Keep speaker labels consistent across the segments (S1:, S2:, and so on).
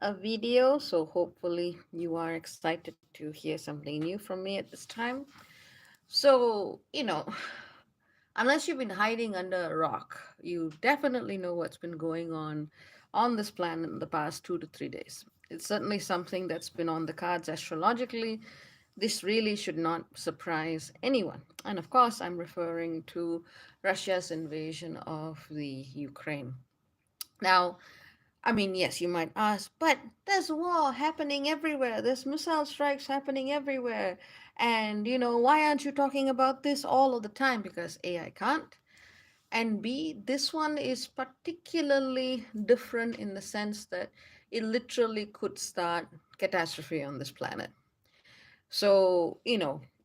S1: a video, so hopefully you are excited to hear something new from me at this time. So, unless you've been hiding under a rock, you definitely know what's been going on this planet in the past 2 to 3 days. It's certainly something that's been on the cards astrologically. This really should not surprise anyone. And of course, I'm referring to Russia's invasion of the Ukraine. Now, I mean, yes, you might ask, but there's war happening everywhere. There's missile strikes happening everywhere. And, why aren't you talking about this all of the time? Because A, I can't. And B, this one is particularly different in the sense that it literally could start catastrophe on this planet. So,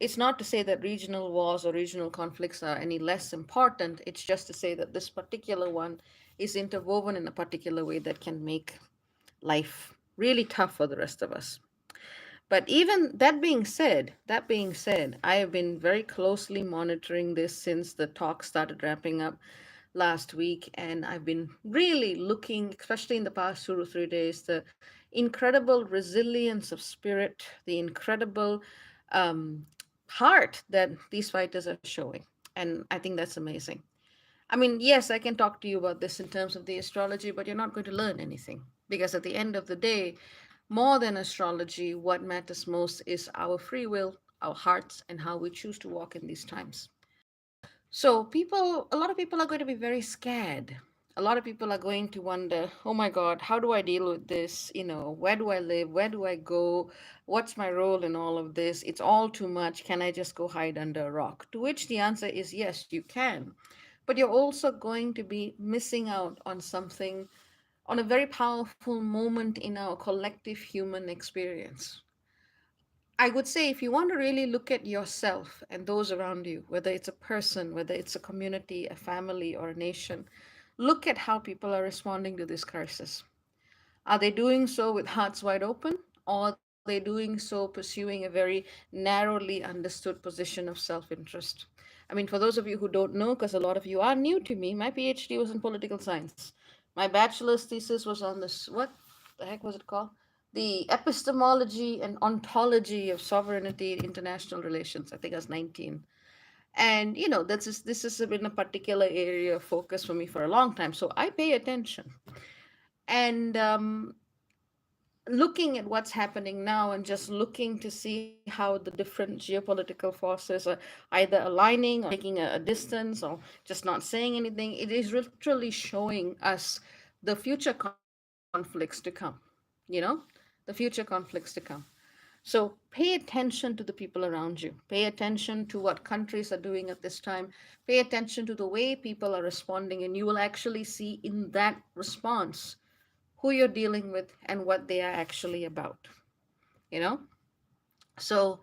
S1: it's not to say that regional wars or regional conflicts are any less important. It's just to say that this particular one is interwoven in a particular way that can make life really tough for the rest of us. But even that being said, I have been very closely monitoring this since the talk started wrapping up last week, and I've been really looking, especially in the past 2 to 3 days, the incredible resilience of spirit, the incredible um, heart that these fighters are showing, and I think that's amazing. I mean, yes, I can talk to you about this in terms of the astrology, but you're not going to learn anything. Because at the end of the day, more than astrology, what matters most is our free will, our hearts, and how we choose to walk in these times. So, a lot of people are going to be very scared. A lot of people are going to wonder, oh my God, how do I deal with this? Where do I live? Where do I go? What's my role in all of this? It's all too much. Can I just go hide under a rock? To which the answer is yes, you can. But you're also going to be missing out on something, on a very powerful moment in our collective human experience. I would say if you want to really look at yourself and those around you, whether it's a person, whether it's a community, a family, or a nation, look at how people are responding to this crisis. Are they doing so with hearts wide open, or are they doing so pursuing a very narrowly understood position of self interest? I mean, for those of you who don't know, because a lot of you are new to me, my PhD was in political science. My bachelor's thesis was on this, what the heck was it called? The epistemology and ontology of sovereignty in international relations. I think I was 19. And, this has been a particular area of focus for me for a long time. So I pay attention. And looking at what's happening now and just looking to see how the different geopolitical forces are either aligning or taking a distance or just not saying anything, it is literally showing us the future conflicts to come, you know, the future conflicts to come. So pay attention to the people around you. Pay attention to what countries are doing at this time. Pay attention to the way people are responding, and you will actually see in that response who you're dealing with and what they are actually about. You know? So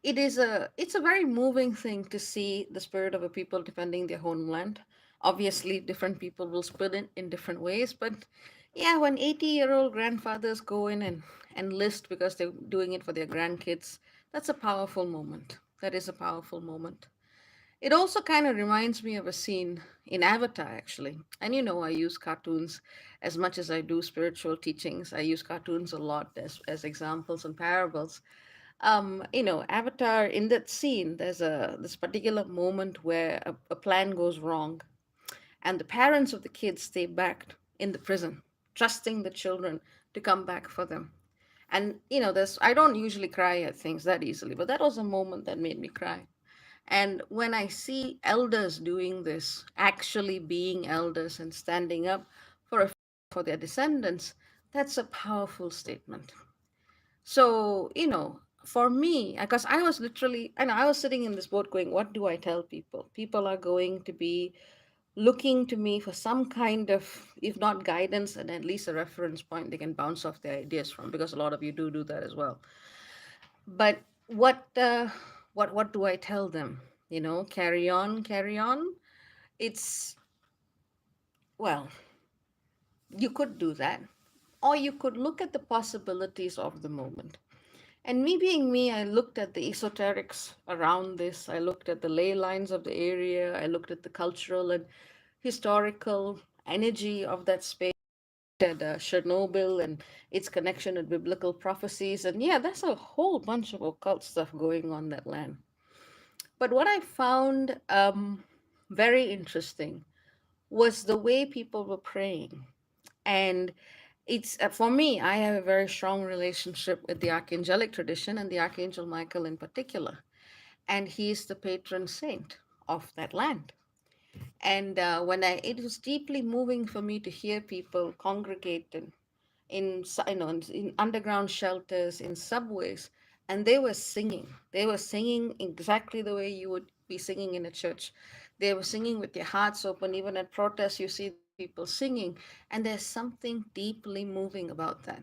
S1: it's a very moving thing to see the spirit of a people defending their homeland. Obviously, different people will split it in different ways, but yeah, when 80-year-old grandfathers go in and enlist because they're doing it for their grandkids, that's a powerful moment. That is a powerful moment. It also kind of reminds me of a scene in Avatar, actually. And I use cartoons as much as I do spiritual teachings. I use cartoons a lot as examples and parables. Avatar, in that scene, there's this particular moment where a plan goes wrong, and the parents of the kids stay back in the prison, trusting the children to come back for them. And there's I don't usually cry at things that easily, but that was a moment that made me cry. And when I see elders doing this, actually being elders and standing up for their descendants, that's a powerful statement. So, for me, because I was literally, and I was sitting in this boat going, what do I tell people? People are going to be looking to me for some kind of, if not guidance, and at least a reference point they can bounce off their ideas from, because a lot of you do that as well. But what do I tell them? Carry on, carry on. It's well, you could do that, or you could look at the possibilities of the moment. And me being me, I looked at the esoterics around this. I looked at the ley lines of the area. I looked at the cultural and historical energy of that space. at Chernobyl and its connection with biblical prophecies. And yeah, there's a whole bunch of occult stuff going on that land. But what I found very interesting was the way people were praying. And it's for me, I have a very strong relationship with the archangelic tradition and the Archangel Michael in particular. And he is the patron saint of that land. And it was deeply moving for me to hear people congregate in underground shelters, in subways, and they were singing. They were singing exactly the way you would be singing in a church. They were singing with their hearts open. Even at protests, you see these people singing, and there's something deeply moving about that.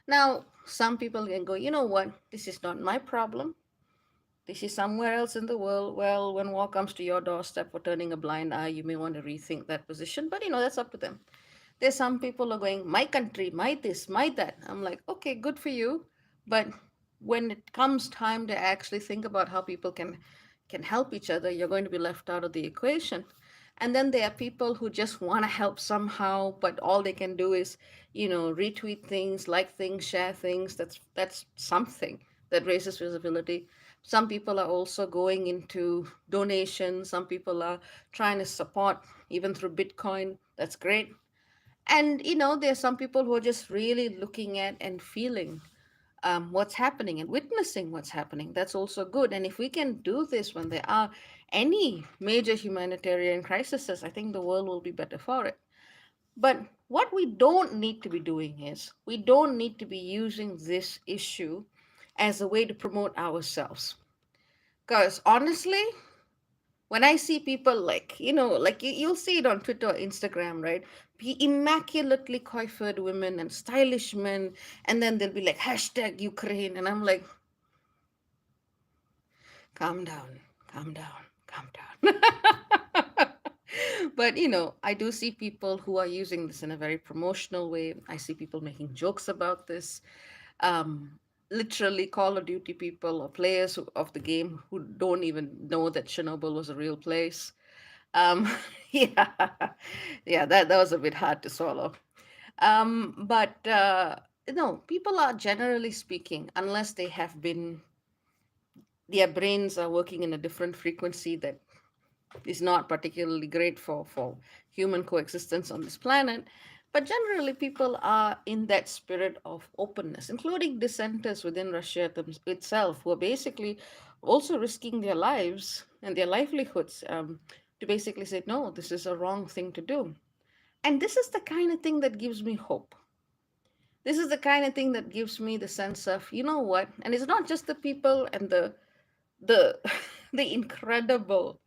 S1: Now, some people can go, you know what? This is not my problem. This is somewhere else in the world. Well, when war comes to your doorstep for turning a blind eye, you may want to rethink that position, but that's up to them. There's some people are going, my country, my this, my that. I'm like, okay, good for you. But when it comes time to actually think about how people can help each other, you're going to be left out of the equation. And then there are people who just want to help somehow, but all they can do is, retweet things, like things, share things. That's something that raises visibility. Some people are also going into donations. Some people are trying to support even through Bitcoin. That's great. And there's some people who are just really looking at and feeling what's happening and witnessing what's happening. That's also good. And if we can do this when there are any major humanitarian crises, I think the world will be better for it. But what we don't need to be doing is we don't need to be using this issue as a way to promote ourselves. Because honestly, when I see people like you'll see it on Twitter or Instagram, right? Immaculately coiffured women and stylish men, and then they'll be like hashtag Ukraine, and I'm like, calm down, calm down, calm down. But I do see people who are using this in a very promotional way. I see people making jokes about this. Um, Literally, Call of Duty people or players of the game who don't even know that Chernobyl was a real place. Um, yeah, yeah, that was a bit hard to swallow. But no, people are generally speaking, unless they have been, their brains are working in a different frequency that is not particularly great for human coexistence on this planet. But generally, people are in that spirit of openness, including dissenters within Russia itself, who are basically also risking their lives and their livelihoods to basically say, no, this is a wrong thing to do. And this is the kind of thing that gives me hope. This is the kind of thing that gives me the sense of, you know what? And it's not just the people and the the incredible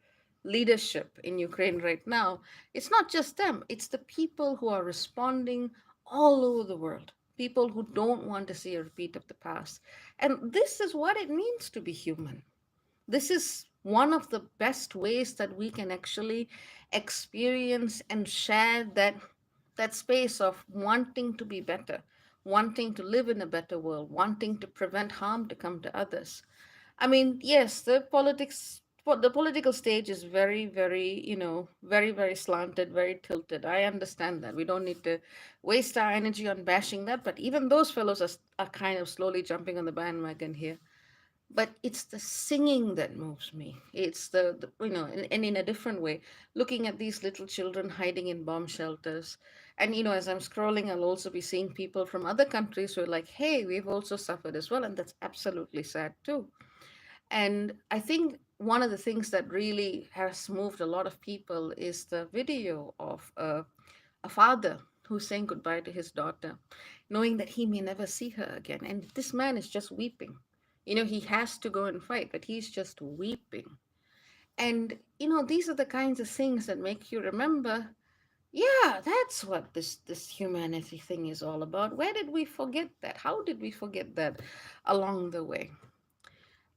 S1: leadership in Ukraine right now. It's not just them, it's the people who are responding all over the world. People who don't want to see a repeat of the past. And this is what it means to be human. This is one of the best ways that we can actually experience and share that space of wanting to be better, wanting to live in a better world, wanting to prevent harm to come to others. I mean, yes, the political stage is very, very, very, very slanted, very tilted. I understand that. We don't need to waste our energy on bashing that, but even those fellows are kind of slowly jumping on the bandwagon here. But it's the singing that moves me. It's and in a different way, looking at these little children hiding in bomb shelters. And as I'm scrolling, I'll also be seeing people from other countries who are like, hey, we've also suffered as well. And that's absolutely sad too. And I think one of the things that really has moved a lot of people is the video of a father who's saying goodbye to his daughter, knowing that he may never see her again. And this man is just weeping. He has to go and fight, but he's just weeping. And, these are the kinds of things that make you remember, yeah, that's what this humanity thing is all about. Where did we forget that? How did we forget that along the way?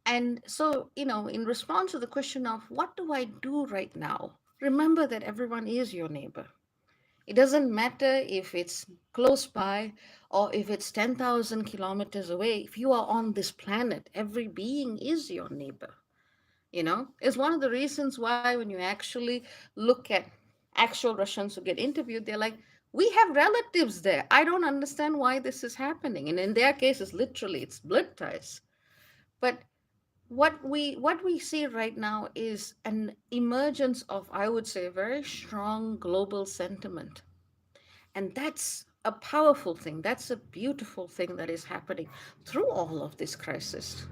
S1: And so, in response to the question of what do I do right now? Remember that everyone is your neighbor. It doesn't matter if it's close by or if it's 10,000 kilometers away. If you are on this planet, every being is your neighbor. It's one of the reasons why when you actually look at actual Russians who get interviewed, they're like, We have relatives there. I don't understand why this is happening. And in their cases, literally, it's blood ties. But what we see right now is an emergence of, I would say, very strong global sentiment. And that's a powerful thing. That's a beautiful thing that is happening through all of this crisis.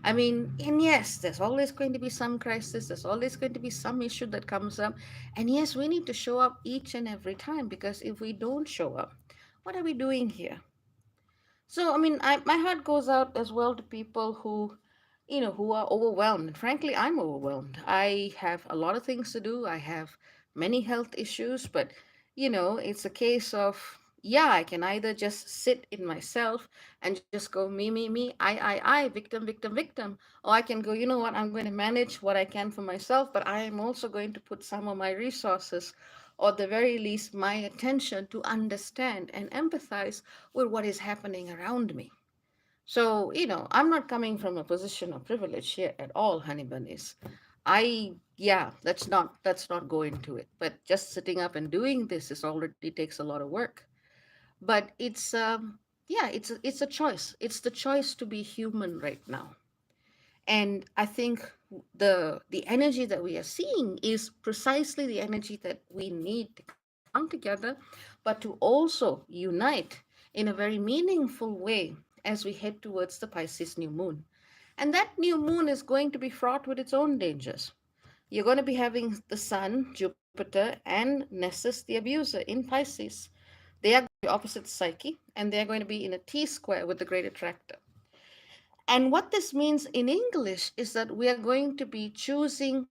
S1: I mean, and yes, there's always going to be some crisis, there's always going to be some issue that comes up. And yes, we need to show up each and every time, because if we don't show up, what are we doing here? So, I mean, my heart goes out as well to people who, who are overwhelmed. And frankly, I'm overwhelmed. I have a lot of things to do. I have many health issues, but, it's a case of, yeah, I can either just sit in myself and just go me, I, victim, victim, victim. Or I can go, you know what, I'm going to manage what I can for myself, but I am also going to put some of my resources, or at the very least, my attention, to understand and empathize with what is happening around me. So, I'm not coming from a position of privilege here at all, honey bunnies. Yeah, let's not go into it. But just sitting up and doing this is already takes a lot of work. But yeah, it's a choice. It's the choice to be human right now. And I think the energy that we are seeing is precisely the energy that we need to come together, but to also unite in a very meaningful way as we head towards the Pisces new moon. And that new moon is going to be fraught with its own dangers. You're going to be having the Sun, Jupiter, and Nessus, the abuser, in Pisces. They are going to be opposite Psyche, and they're going to be in a T square with the great attractor. And what this means in English is that we are going to be choosing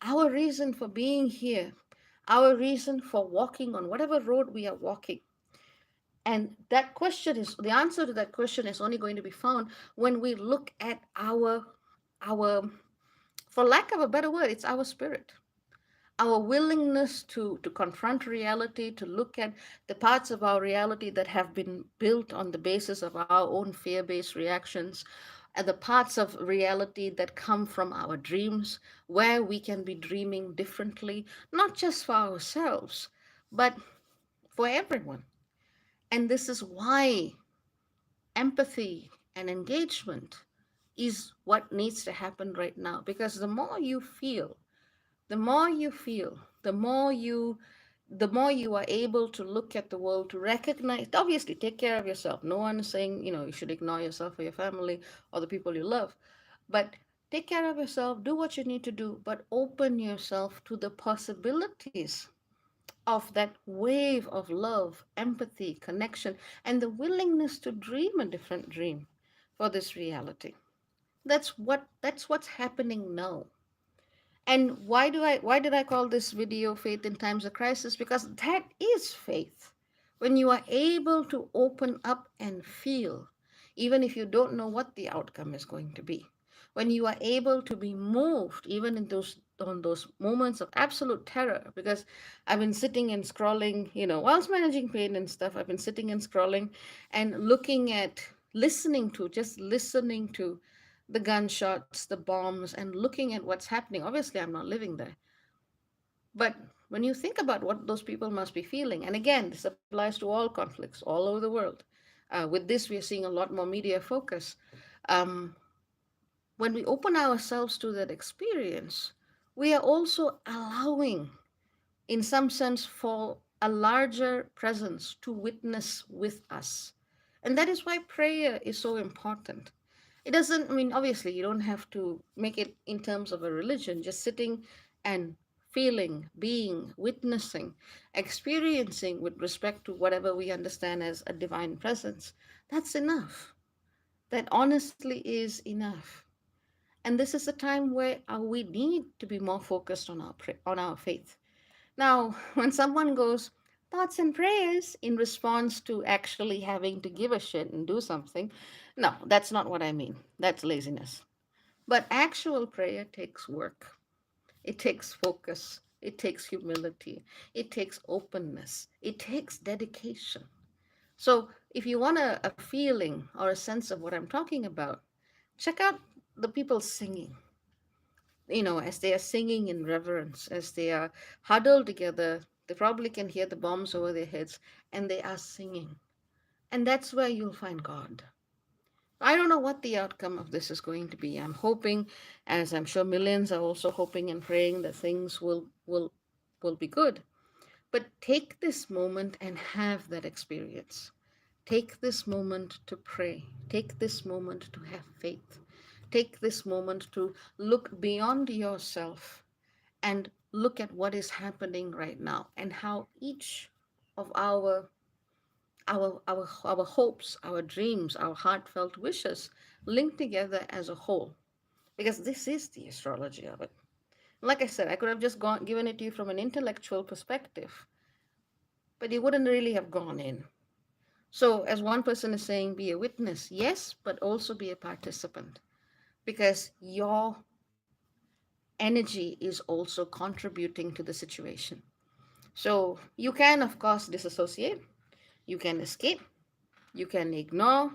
S1: our reason for being here, our reason for walking on whatever road we are walking. And that question is, the answer to that question is only going to be found when we look at our, for lack of a better word, it's our spirit, our willingness to confront reality, to look at the parts of our reality that have been built on the basis of our own fear based reactions, and the parts of reality that come from our dreams, where we can be dreaming differently, not just for ourselves, but for everyone. And this is why empathy and engagement is what needs to happen right now, because the more you feel, the more you are able to look at the world, to recognize, obviously take care of yourself. No one is saying, you should ignore yourself or your family or the people you love. But take care of yourself, do what you need to do, but open yourself to the possibilities of that wave of love, empathy, connection, and the willingness to dream a different dream for this reality. That's what's happening now. And why did I call this video Faith in Times of Crisis? Because that is faith. When you are able to open up and feel, even if you don't know what the outcome is going to be. When you are able to be moved, even in those moments of absolute terror, because I've been sitting and scrolling, whilst managing pain and stuff, I've been sitting and scrolling and looking at, listening to the gunshots, the bombs, and looking at what's happening. Obviously, I'm not living there. But when you think about what those people must be feeling, and again, this applies to all conflicts all over the world. With this, we are seeing a lot more media focus. Um, when we open ourselves to that experience, we are also allowing, in some sense, for a larger presence to witness with us. And that is why prayer is so important. It doesn't, I mean, obviously, you don't have to make it in terms of a religion, just sitting and feeling, being, witnessing, experiencing with respect to whatever we understand as a divine presence. That's enough. That honestly is enough. And this is a time where we need to be more focused on our faith. Now, when someone goes, thoughts and prayers, in response to actually having to give a shit and do something, no, that's not what I mean. That's laziness. But actual prayer takes work, it takes focus, it takes humility, it takes openness, it takes dedication. So, if you want a feeling or a sense of what I'm talking about, check out the people singing, as they are singing in reverence, as they are huddled together, They probably can hear the bombs over their heads, and they are singing. And that's where you'll find God. I don't know what the outcome of this is going to be. I'm hoping, as I'm sure millions are also hoping and praying, that things will be good. But take this moment and have that experience. Take this moment to pray. Take this moment to have faith. Take this moment to look beyond yourself and look at what is happening right now and how each of our hopes, our dreams, our heartfelt wishes link together as a whole. Because this is the astrology of it. Like I said, I could have just given it to you from an intellectual perspective, but you wouldn't really have gone in. So, as one person is saying, be a witness, yes, but also be a participant, because your energy is also contributing to the situation. So, you can, of course, disassociate, you can escape, you can ignore,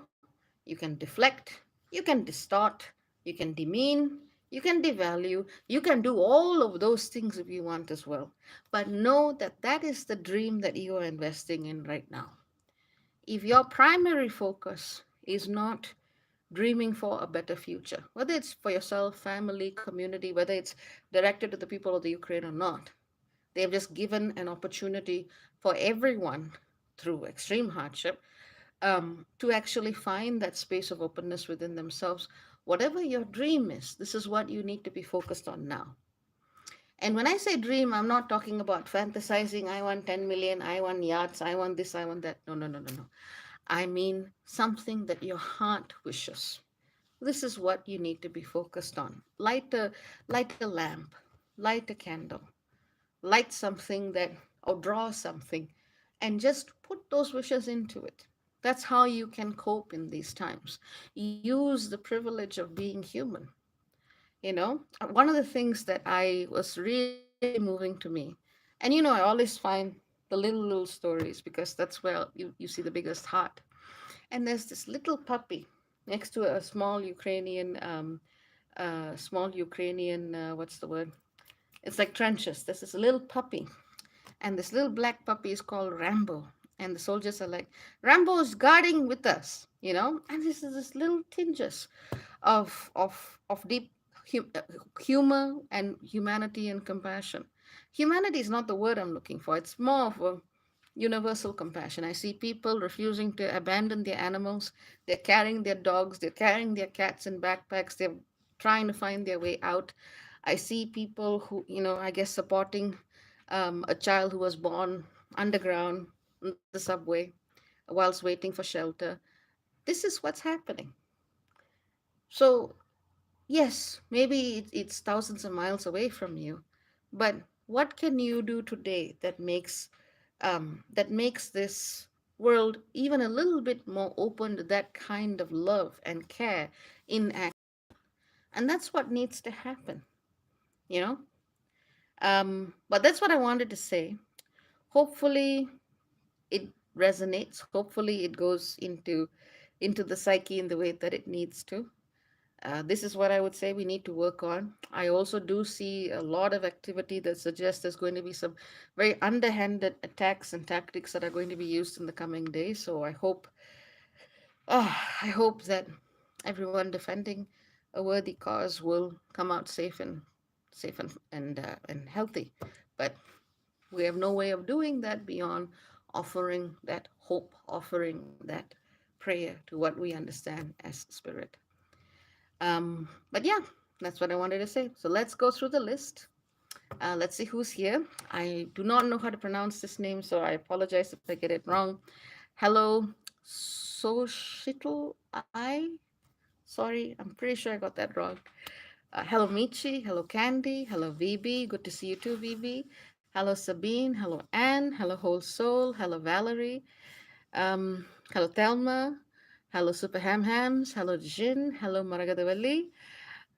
S1: you can deflect, you can distort, you can demean, you can devalue, you can do all of those things if you want as well. But know that that is the dream that you are investing in right now. If your primary focus is not dreaming for a better future, whether it's for yourself, family, community, whether it's directed to the people of the Ukraine or not, they have just given an opportunity for everyone through extreme hardship to actually find that space of openness within themselves. Whatever your dream is, this is what you need to be focused on now. And when I say dream, I'm not talking about fantasizing, I want 10 million, I want yachts, I want this, I want that. No, no, no, no, no. I mean something that your heart wishes. This is what you need to be focused on. Light a lamp, light a candle, light something that, or draw something, and just put those wishes into it. That's how you can cope in these times. Use the privilege of being human. One of the things that I was really moving to me, and I always find the little stories, because that's where you see the biggest heart. And there's this little puppy next to a small Ukrainian, what's the word? It's like trenches. There's this little puppy, and this little black puppy is called Rambo. And the soldiers are like, Rambo is guarding with us. And this is this little tinges of deep hu- uh, humor and humanity and compassion. Humanity is not the word I'm looking for. It's more of a universal compassion. I see people refusing to abandon their animals. They're carrying their dogs, they're carrying their cats in backpacks, they're trying to find their way out. I see people who, I guess, supporting a child who was born underground in the subway whilst waiting for shelter. This is what's happening. So, yes, maybe it's thousands of miles away from you, but what can you do today that makes this world even a little bit more open to that kind of love and care in act? And that's what needs to happen, you know. But that's what I wanted to say. Hopefully, it resonates. Hopefully, it goes into the psyche in the way that it needs to. This is what I would say we need to work on. I also do see a lot of activity that suggests there's going to be some very underhanded attacks and tactics that are going to be used in the coming days. So I hope that everyone defending a worthy cause will come out safe and healthy. But we have no way of doing that beyond offering that hope, offering that prayer to what we understand as spirit. But yeah, that's what I wanted to say. So let's go through the list. Let's see who's here. I do not know how to pronounce this name, so I apologize if I get it wrong. Hello, Soshitl I. Sorry, I'm pretty sure I got that wrong. Hello, Michi. Hello, Candy. Hello, VB. Good to see you too, VB. Hello, Sabine. Hello, Anne. Hello, Whole Soul. Hello, Valerie. Hello, Thelma. Hello, Super Ham Hams. Hello, Jin. Hello, Maragadawali.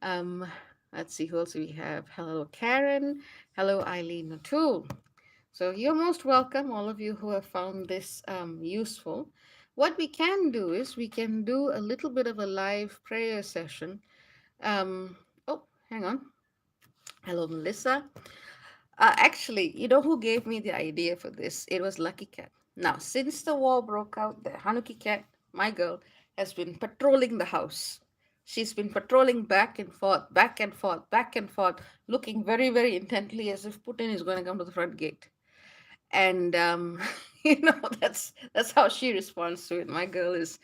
S1: Um, let's see who else we have. Hello, Karen. Hello, Eileen O'Toole. So you're most welcome, all of you who have found this useful. What we can do is we can do a little bit of a live prayer session. Um, oh, hang on. Hello, Melissa. Actually, you know who gave me the idea for this? It was Lucky Cat. Now, since the war broke out, the Hanuki Cat, my girl, has been patrolling the house. She's been patrolling back and forth, back and forth, back and forth, looking very, very intently as if Putin is going to come to the front gate. And that's how she responds to it. My girl is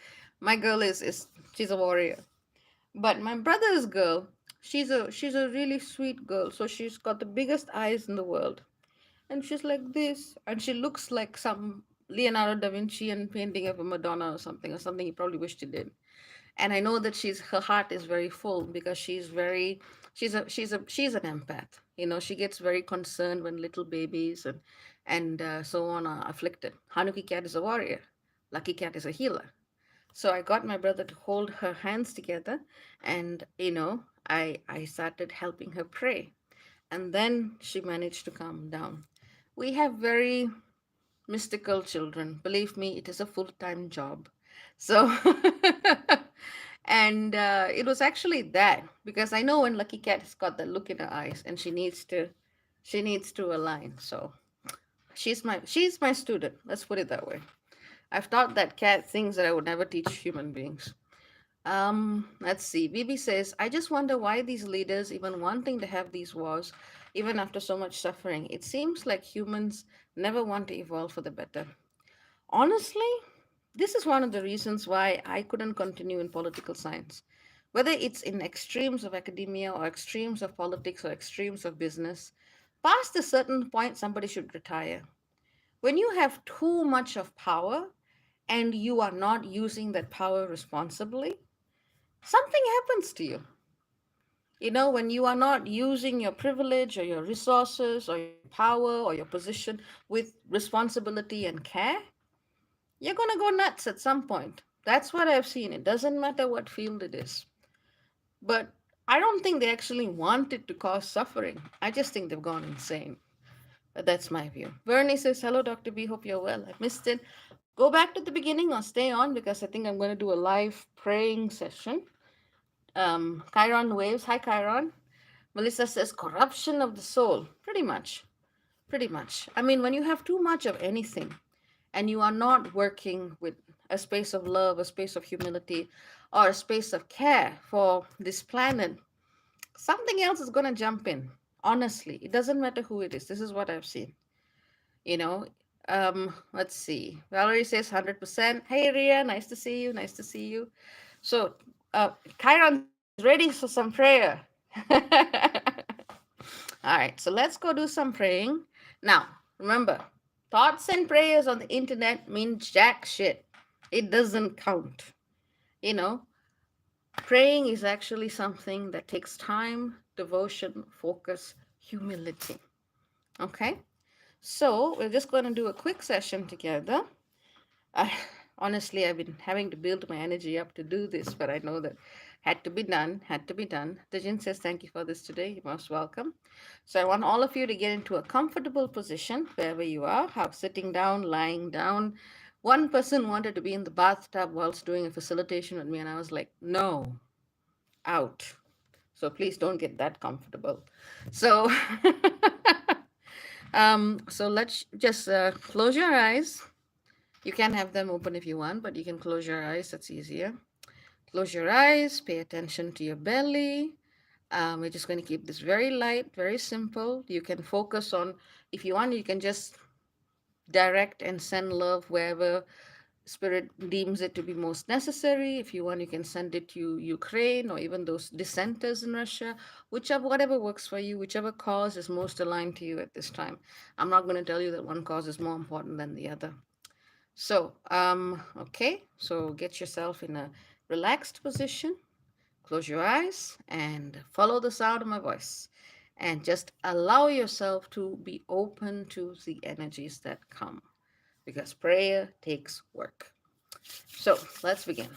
S1: she's a warrior. But my brother's girl, she's a really sweet girl. So she's got the biggest eyes in the world, and she's like this, and she looks like some Leonardo da Vincian painting of a Madonna or something he probably wished he did. And I know that her heart is very full because she's an empath. She gets very concerned when little babies and so on are afflicted. Hanuki Cat is a warrior. Lucky Cat is a healer. So I got my brother to hold her hands together, and I started helping her pray, and then she managed to calm down. We have very mystical children. Believe me, it is a full time job. So, and it was actually that because I know when Lucky Cat has got that look in her eyes, and she needs to align. So she's my student. Let's put it that way. I've taught that cat things that I would never teach human beings. Let's see. Bibi says, I just wonder why these leaders even wanting to have these wars, even after so much suffering. It seems like humans never want to evolve for the better. Honestly, this is one of the reasons why I couldn't continue in political science. Whether it's in extremes of academia or extremes of politics or extremes of business, past a certain point, somebody should retire. When you have too much of power and you are not using that power responsibly, something happens to you. When you are not using your privilege or your resources or your power or your position with responsibility and care, you're going to go nuts at some point. That's what I've seen. It doesn't matter what field it is. But I don't think they actually wanted to cause suffering. I just think they've gone insane. But that's my view. Bernie says, hello, Dr. B. Hope you're well. I missed it. Go back to the beginning or stay on because I think I'm going to do a live praying session. Chiron waves. Hi, Chiron. Melissa says, corruption of the soul. Pretty much. Pretty much. I mean, when you have too much of anything and you are not working with a space of love, a space of humility, or a space of care for this planet, something else is going to jump in. Honestly, it doesn't matter who it is. This is what I've seen. You know, let's see. Valerie says 100%. Hey, Ria, nice to see you. Nice to see you. So, Chiron says, ready for some prayer. All right, so let's go do some praying. Now, remember, thoughts and prayers on the internet mean jack shit. It doesn't count. You know, praying is actually something that takes time, devotion, focus, humility. Okay? So, we're just going to do a quick session together. I, honestly, I've been having to build my energy up to do this, but I know that had to be done, had to be done. Dejin says, thank you for this today. You're most welcome. So I want all of you to get into a comfortable position wherever you are, how sitting down, lying down. One person wanted to be in the bathtub whilst doing a facilitation with me, and I was like, no, out. So please don't get that comfortable. So, so let's just close your eyes. You can have them open if you want, but you can close your eyes. That's easier. Close your eyes. Pay attention to your belly. We're just going to keep this very light, very simple. You can focus on, if you want, you can just direct and send love wherever spirit deems it to be most necessary. If you want, you can send it to Ukraine or even those dissenters in Russia, whichever, whatever works for you, whichever cause is most aligned to you at this time. I'm not going to tell you that one cause is more important than the other. So, okay, so get yourself in a relaxed position, close your eyes, and follow the sound of my voice. And just allow yourself to be open to the energies that come because prayer takes work. So, let's begin.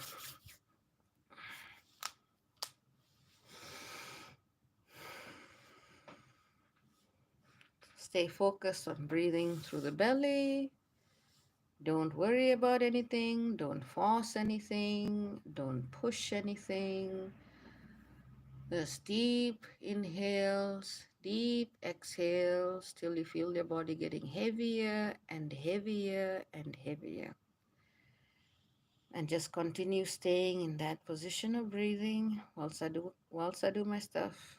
S1: Stay focused on breathing through the belly. Don't worry about anything. Don't force anything. Don't push anything. Just deep inhales, deep exhales till you feel your body getting heavier and heavier and heavier. And just continue staying in that position of breathing whilst I do my stuff.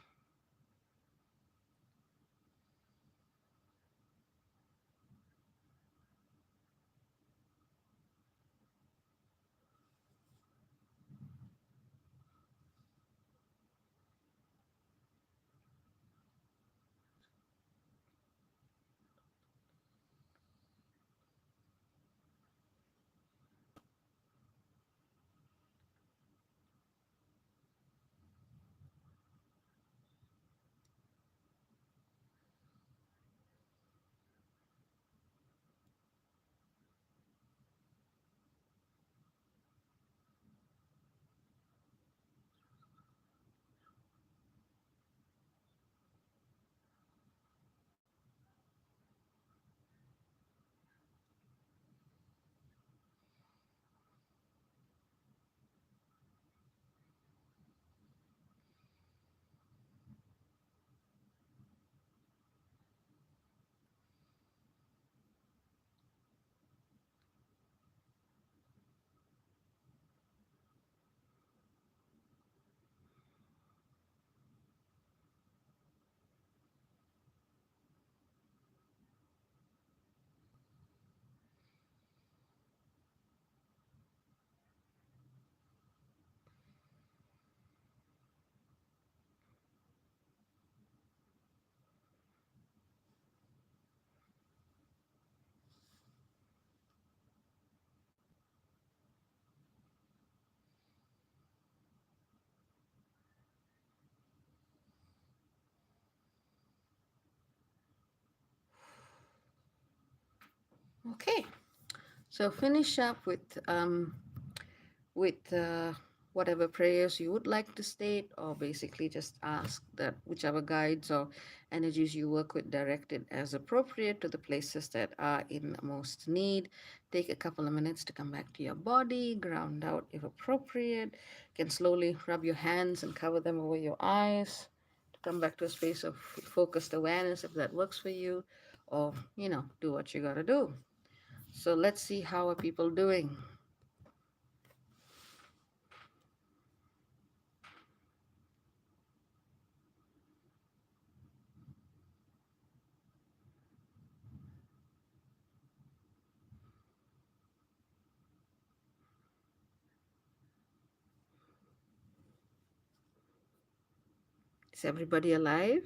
S1: Okay, so finish up with whatever prayers you would like to state, or basically just ask that whichever guides or energies you work with direct it as appropriate to the places that are in most need. Take a couple of minutes to come back to your body, ground out if appropriate. You can slowly rub your hands and cover them over your eyes to come back to a space of focused awareness if that works for you, or do what you gotta do. So let's see how are people doing. Is everybody alive?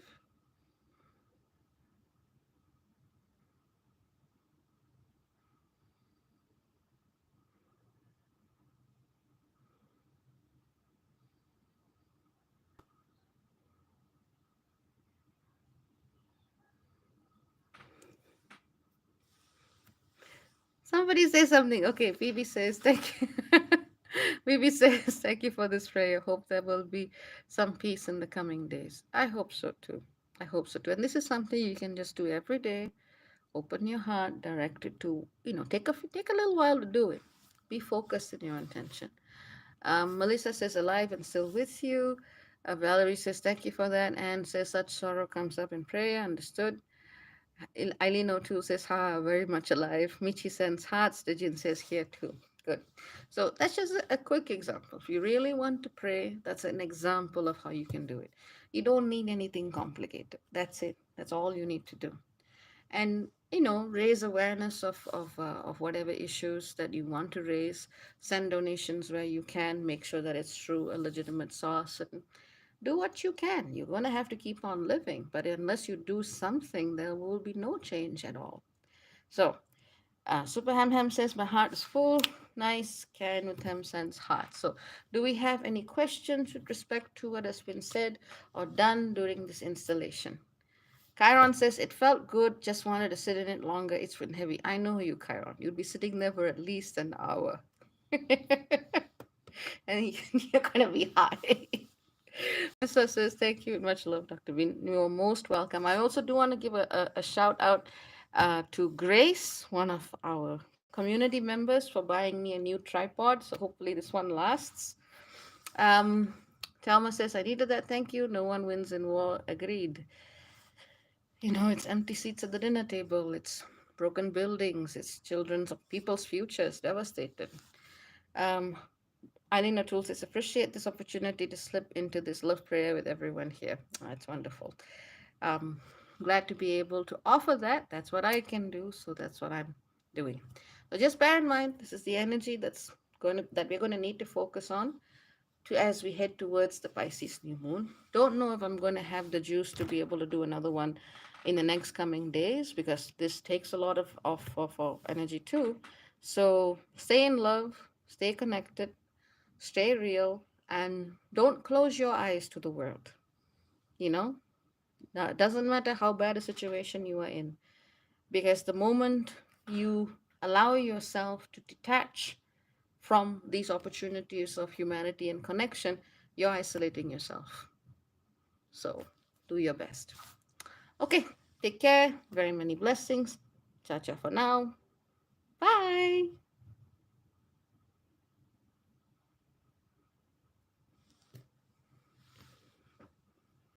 S1: Somebody say something. Okay, Phoebe says thank you. Phoebe says thank you for this prayer. Hope there will be some peace in the coming days. I hope so too. I hope so too. And this is something you can just do every day. Open your heart, direct it to, take a little while to do it. Be focused in your intention. Melissa says alive and still with you. Valerie says thank you for that. And says such sorrow comes up in prayer. Understood. Eileen O'Toole says, ha, very much alive. Michi sends hearts. Dejin says, here too. Good. So that's just a quick example. If you really want to pray, that's an example of how you can do it. You don't need anything complicated. That's it. That's all you need to do. And, raise awareness of whatever issues that you want to raise. Send donations where you can. Make sure that it's through a legitimate source. And do what you can. You're going to have to keep on living, but unless you do something, there will be no change at all. So, Super Ham Ham says, my heart is full. Nice. Karen with Ham sends heart. So, do we have any questions with respect to what has been said or done during this installation? Chiron says, it felt good, just wanted to sit in it longer. It's been heavy. I know you, Chiron. You'd be sitting there for at least an hour. And you're going to be high. Vanessa says, thank you and much love, Dr. Bean. You're most welcome. I also do want to give a shout out to Grace, one of our community members, for buying me a new tripod. So hopefully this one lasts. Um, Thelma says, I needed that. Thank you. No one wins in war. Agreed. It's empty seats at the dinner table. It's broken buildings. It's children's people's futures devastated. Um, Eileen O'Toole says, appreciate this opportunity to slip into this love prayer with everyone here. That's wonderful. Um, Glad to be able to offer that. That's what I can do, so that's what I'm doing. So just bear in mind, this is the energy that we're going to need to focus on to as we head towards the Pisces new moon. Don't know if I'm going to have the juice to be able to do another one in the next coming days because this takes a lot of energy too. So stay in love, stay connected, stay real, and don't close your eyes to the world. You know, now, it doesn't matter how bad a situation you are in, because the moment you allow yourself to detach from these opportunities of humanity and connection, you're isolating yourself. So do your best. Okay, take care. Very many blessings. Ciao, ciao for now. Bye.